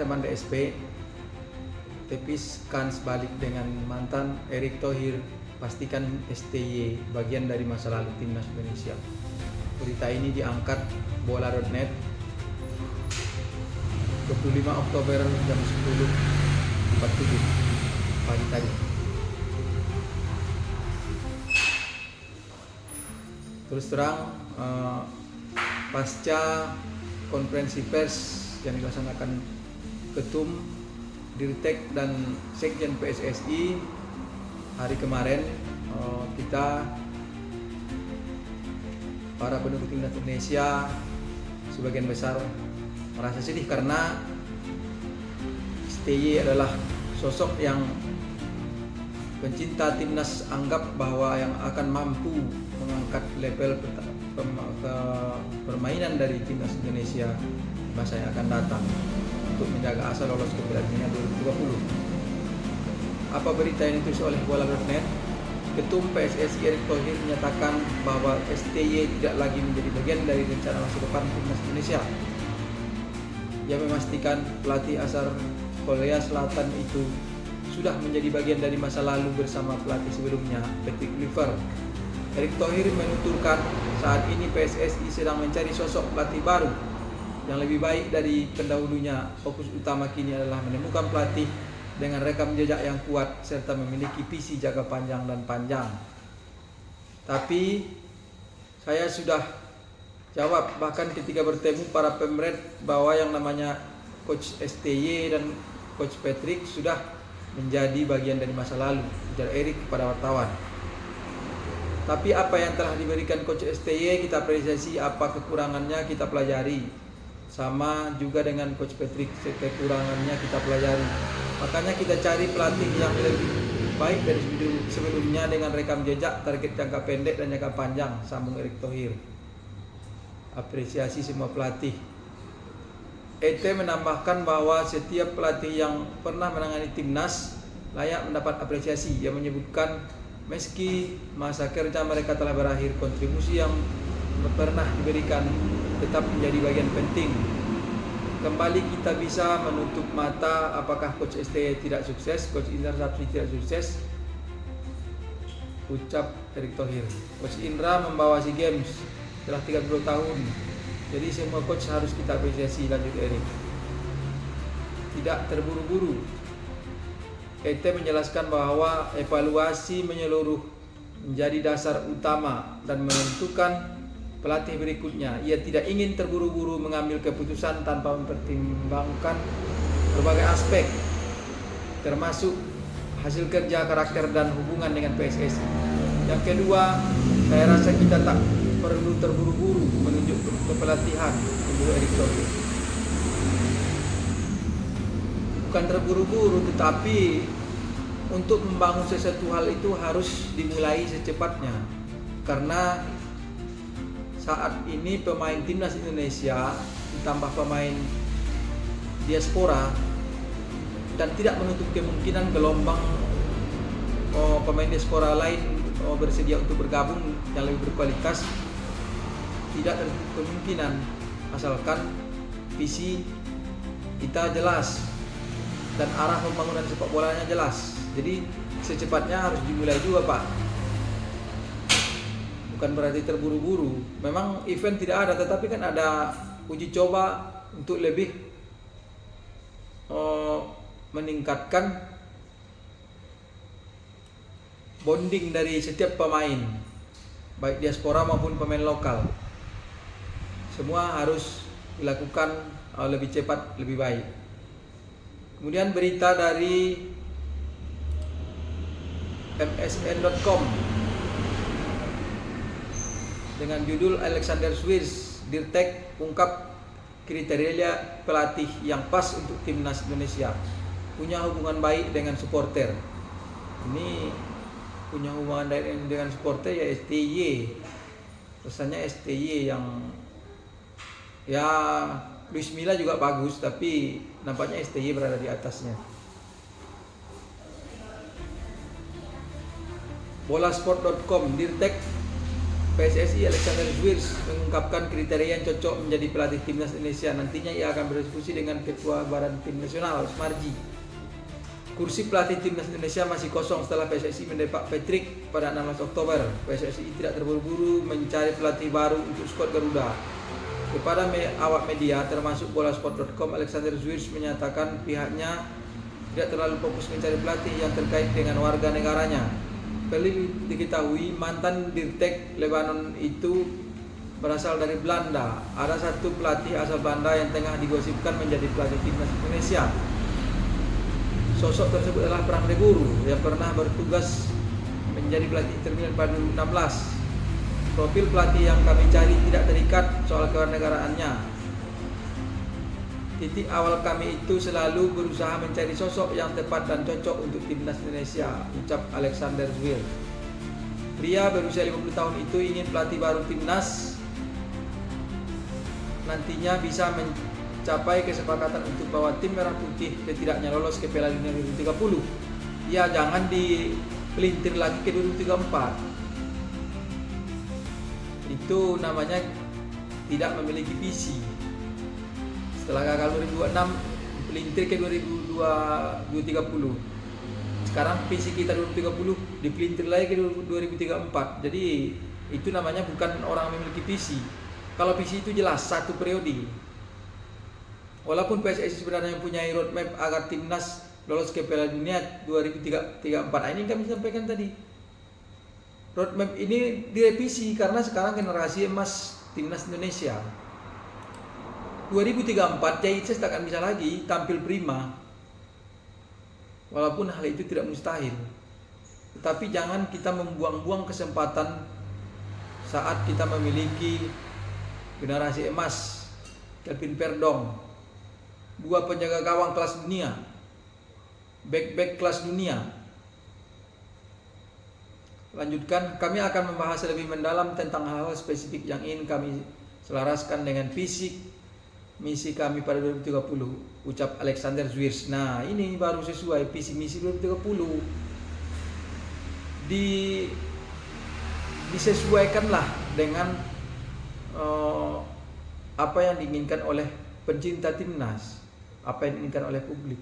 teman DSP, tepis kans balik dengan mantan Erick Thohir, pastikan STY bagian dari masa lalu timnas Indonesia. Berita ini diangkat bola.net 25 Oktober jam 10.47 pagi tadi. Terus terang, pasca konferensi pers yang dilaksanakan Ketum, Dirtek dan Sekjen PSSI hari kemarin, kita para pendukung timnas Indonesia sebagian besar merasa sedih karena STY adalah sosok yang pencinta timnas anggap bahwa yang akan mampu mengangkat level permainan dari timnas Indonesia masa yang akan datang untuk menjaga asa lolos ke Piala Dunia 2020. Apa berita yang ditulis oleh bola.net? Ketum PSSI Erick Thohir menyatakan bahwa STY tidak lagi menjadi bagian dari rencana masa depan timnas Indonesia. Ia memastikan pelatih asal Korea Selatan itu sudah menjadi bagian dari masa lalu bersama pelatih sebelumnya, Patrick Kluivert. Erick Thohir menuturkan saat ini PSSI sedang mencari sosok pelatih baru yang lebih baik dari pendahulunya. Fokus utama kini adalah menemukan pelatih dengan rekam jejak yang kuat serta memiliki visi jangka panjang dan panjang. Tapi saya sudah jawab bahkan ketika bertemu para pemret bahwa yang namanya Coach STY dan Coach Patrick sudah menjadi bagian dari masa lalu, ujar Erick kepada wartawan. Tapi apa yang telah diberikan Coach STY kita apresiasi, apa kekurangannya kita pelajari. Sama juga dengan Coach Patrick, kekurangannya kita pelajari. Makanya kita cari pelatih yang lebih baik dari sebelumnya dengan rekam jejak, target jangka pendek dan jangka panjang, sambung Erick Thohir. Apresiasi semua pelatih. ET menambahkan bahwa setiap pelatih yang pernah menangani timnas layak mendapat apresiasi. Ia menyebutkan meski masa kerja mereka telah berakhir, kontribusi yang pernah diberikan tetap menjadi bagian penting. Kembali kita bisa menutup mata apakah Coach STY tidak sukses, Coach Indra Sapsi tidak sukses, ucap Erick Thohir. Coach Indra membawa SEA Games setelah 30 tahun. Jadi semua coach harus kita apresiasi, lanjut Erick. Tidak terburu-buru. ET menjelaskan bahwa evaluasi menyeluruh menjadi dasar utama dan menentukan pelatih berikutnya. Ia tidak ingin terburu-buru mengambil keputusan tanpa mempertimbangkan berbagai aspek, termasuk hasil kerja, karakter, dan hubungan dengan PSSI. Yang kedua, saya rasa kita tak perlu terburu-buru menunjuk kepelatihan, menurut Erick Thohir. Bukan terburu-buru, tetapi untuk membangun sesuatu hal itu harus dimulai secepatnya. Karena saat ini pemain timnas Indonesia ditambah pemain diaspora dan tidak menutup kemungkinan gelombang pemain diaspora lain bersedia untuk bergabung yang lebih berkualitas. Tidak tertutup kemungkinan asalkan visi kita jelas dan arah pembangunan sepak bolanya jelas. Jadi secepatnya harus dimulai juga, Pak. Bukan berarti terburu-buru. Memang event tidak ada, tetapi kan ada uji coba untuk lebih meningkatkan bonding dari setiap pemain, baik diaspora maupun pemain lokal. Semua harus dilakukan lebih cepat, lebih baik. Kemudian berita dari msn.com dengan judul Alexander Swiss, Dirtek ungkap kriteria pelatih yang pas untuk timnas Indonesia, punya hubungan baik dengan supporter. Ini punya hubungan baik dengan supporter ya STY. Rasanya STY yang ya Luis Milla juga bagus, tapi nampaknya STY berada di atasnya. Bolasport.com, Dirtek PSSI Alexander Zwiers mengungkapkan kriteria yang cocok menjadi pelatih timnas Indonesia. Nantinya ia akan berdiskusi dengan Ketua Badan Tim Nasional Sumarji. Kursi pelatih timnas Indonesia masih kosong setelah PSSI mendepak Patrick pada 16 Oktober. PSSI tidak terburu-buru mencari pelatih baru untuk skuad Garuda. Kepada awak media termasuk bolasport.com, Alexander Zwiers menyatakan pihaknya tidak terlalu fokus mencari pelatih yang terkait dengan warga negaranya. Perlu diketahui mantan Dirtek Lebanon itu berasal dari Belanda. Ada satu pelatih asal Belanda yang tengah digosipkan menjadi pelatih timnas Indonesia. Sosok tersebut adalah Frank de Boer yang pernah bertugas menjadi pelatih Inter Milan pada 2016. Profil pelatih yang kami cari tidak terikat soal kewarganegaraannya. Titik awal kami itu selalu berusaha mencari sosok yang tepat dan cocok untuk timnas Indonesia, ucap Alexander Zwiers. Pria berusia 50 tahun itu ingin pelatih baru timnas nantinya bisa mencapai kesepakatan untuk bawa tim merah putih setidaknya lolos ke Piala Dunia 2030. Ya, jangan dipelintir lagi ke 2034. Itu namanya tidak memiliki visi. Setelah gagal 2026, dipelintir ke 2030. Sekarang visi kita 2030 dipelintir lagi ke 2034. Jadi itu namanya bukan orang memiliki visi. Kalau visi itu jelas satu periode. Walaupun PSSI sebenarnya mempunyai roadmap agar timnas lolos ke Piala Dunia 2034. Ini kami sampaikan tadi. Roadmap ini direvisi karena sekarang generasi emas timnas Indonesia. 2034 Jaices tak akan bisa lagi tampil prima. Walaupun hal itu tidak mustahil. Tetapi jangan kita membuang-buang kesempatan saat kita memiliki generasi emas. Kelvin Verdong, 2 penjaga gawang kelas dunia, back kelas dunia. Lanjutkan, kami akan membahas lebih mendalam tentang hal-hal spesifik yang ingin kami selaraskan dengan misi kami pada 2030, ucap Alexander Zwiers. Nah, ini baru sesuai visi misi 2030. Disesuaikanlah dengan apa yang diinginkan oleh pencinta timnas, apa yang diinginkan oleh publik.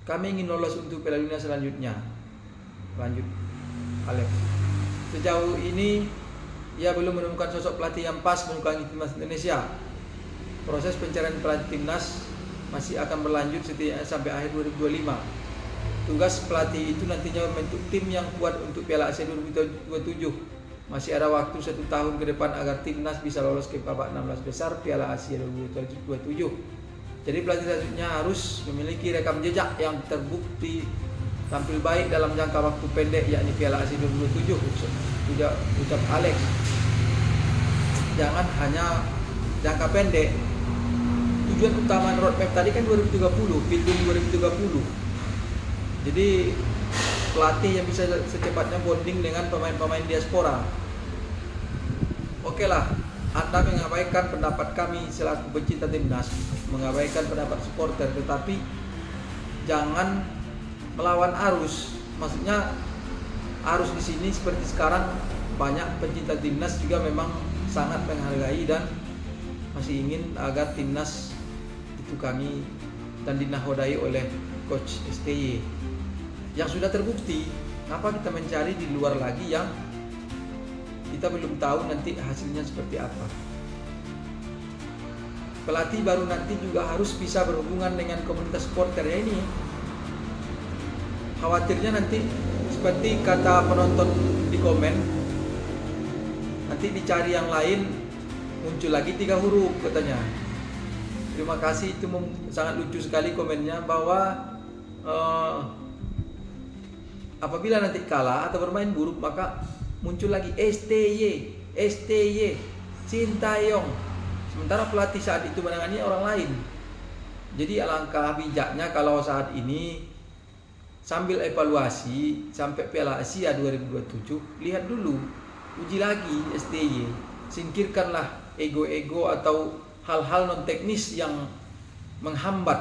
Kami ingin lolos untuk Piala Dunia selanjutnya. Lanjut Alex. Sejauh ini ia belum menemukan sosok pelatih yang pas menyukai timnas Indonesia. Proses pencarian pelatih timnas masih akan berlanjut setidaknya sampai akhir 2025. Tugas pelatih itu nantinya membentuk tim yang kuat untuk Piala Asia 2027. Masih ada waktu 1 tahun ke depan agar timnas bisa lolos ke babak 16 besar Piala Asia 2027. Jadi pelatih selanjutnya harus memiliki rekam jejak yang terbukti tampil baik dalam jangka waktu pendek, yakni Piala Asia 2027, ucap Alex. Jangan hanya jangka pendek. Tujuan utama roadmap tadi kan 2030, Pindung 2030. Jadi pelatih yang bisa secepatnya bonding dengan pemain-pemain diaspora. Oke lah, Anda mengabaikan pendapat kami selaku pecinta timnas, mengabaikan pendapat supporter, tetapi jangan melawan arus. Maksudnya arus di sini seperti sekarang banyak pecinta timnas juga memang sangat menghargai dan masih ingin agar timnas ditukangi dan dinahodai oleh coach STY yang sudah terbukti. Kenapa kita mencari di luar lagi yang kita belum tahu nanti hasilnya seperti apa? Pelatih baru nanti juga harus bisa berhubungan dengan komunitas supporternya ini. Khawatirnya nanti seperti kata penonton di komen, nanti dicari yang lain muncul lagi 3 huruf katanya. Terima kasih, itu sangat lucu sekali komennya, bahwa apabila nanti kalah atau bermain buruk maka muncul lagi STY, Sintayong. Sementara pelatih saat itu menangani orang lain. Jadi alangkah bijaknya kalau saat ini sambil evaluasi sampai Piala Asia 2027, lihat dulu, uji lagi STY. Singkirkanlah ego-ego atau hal-hal non teknis yang menghambat.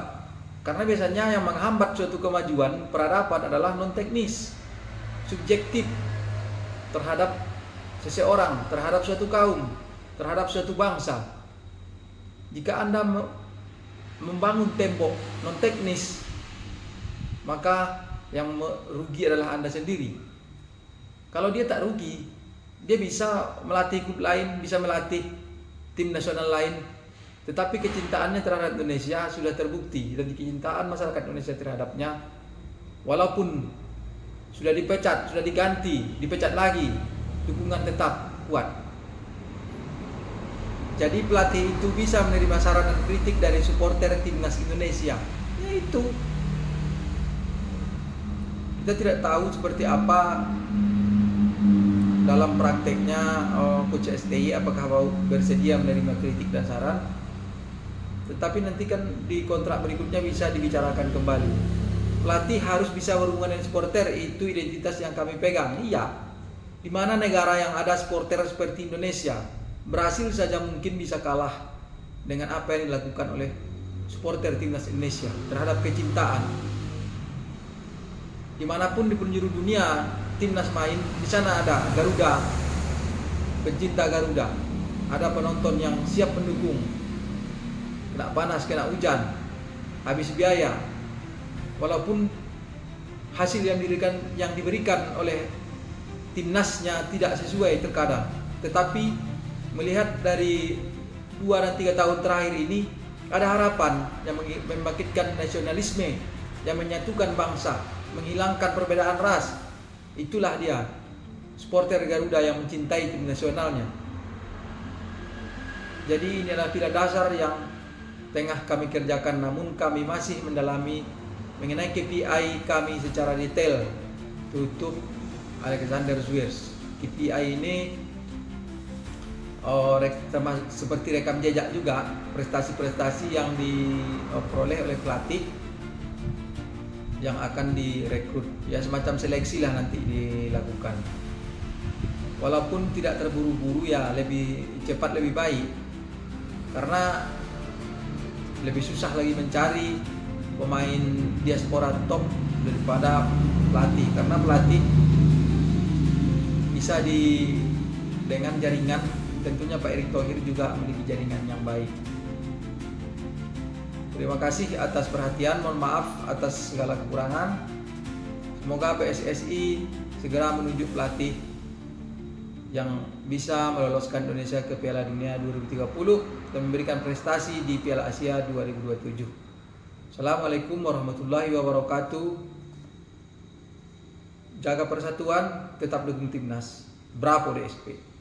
Karena biasanya yang menghambat suatu kemajuan peradaban adalah non teknis, subjektif terhadap seseorang, terhadap suatu kaum, terhadap suatu bangsa. Jika Anda membangun tembok non teknis, maka yang merugi adalah Anda sendiri. Kalau dia tak rugi, dia bisa melatih klub lain, bisa melatih tim nasional lain, tetapi kecintaannya terhadap Indonesia sudah terbukti, dan kecintaan masyarakat Indonesia terhadapnya, walaupun sudah dipecat, sudah diganti, dipecat lagi, dukungan tetap kuat. Jadi pelatih itu bisa menerima saran dan kritik dari supporter timnas Indonesia. Yaitu kita tidak tahu seperti apa dalam prakteknya coach STI apakah mau bersedia menerima kritik dan saran. Tetapi nanti kan di kontrak berikutnya bisa dibicarakan kembali. Pelatih harus bisa berhubungan dengan supporter, itu identitas yang kami pegang. Iya. Di mana negara yang ada supporter seperti Indonesia, Brasil saja mungkin bisa kalah dengan apa yang dilakukan oleh supporter timnas Indonesia terhadap kecintaan. Dimanapun di penjuru dunia timnas main, di sana ada Garuda, pencinta Garuda, ada penonton yang siap mendukung. Kena panas, kena hujan, habis biaya, walaupun hasil yang diberikan oleh timnasnya tidak sesuai terkadang, tetapi melihat dari 2 dan 3 tahun terakhir ini ada harapan yang membangkitkan nasionalisme, yang menyatukan bangsa, menghilangkan perbedaan ras. Itulah dia supporter Garuda yang mencintai tim nasionalnya. Jadi ini adalah pilar dasar yang tengah kami kerjakan, namun kami masih mendalami mengenai KPI kami secara detail. Tutup Alexander Zwiers. KPI ini seperti rekam jejak juga, prestasi-prestasi yang diperoleh oleh pelatih yang akan direkrut, ya semacam seleksi lah nanti dilakukan. Walaupun tidak terburu-buru, ya lebih cepat lebih baik, karena lebih susah lagi mencari pemain diaspora top daripada pelatih, karena pelatih bisa dengan jaringan. Tentunya Pak Erick Thohir juga memiliki jaringan yang baik. Terima kasih atas perhatian, mohon maaf atas segala kekurangan. Semoga PSSI segera menunjuk pelatih yang bisa meloloskan Indonesia ke Piala Dunia 2030 dan memberikan prestasi di Piala Asia 2027. Assalamualaikum warahmatullahi wabarakatuh. Jaga persatuan, tetap dukung timnas. Bravo DSP.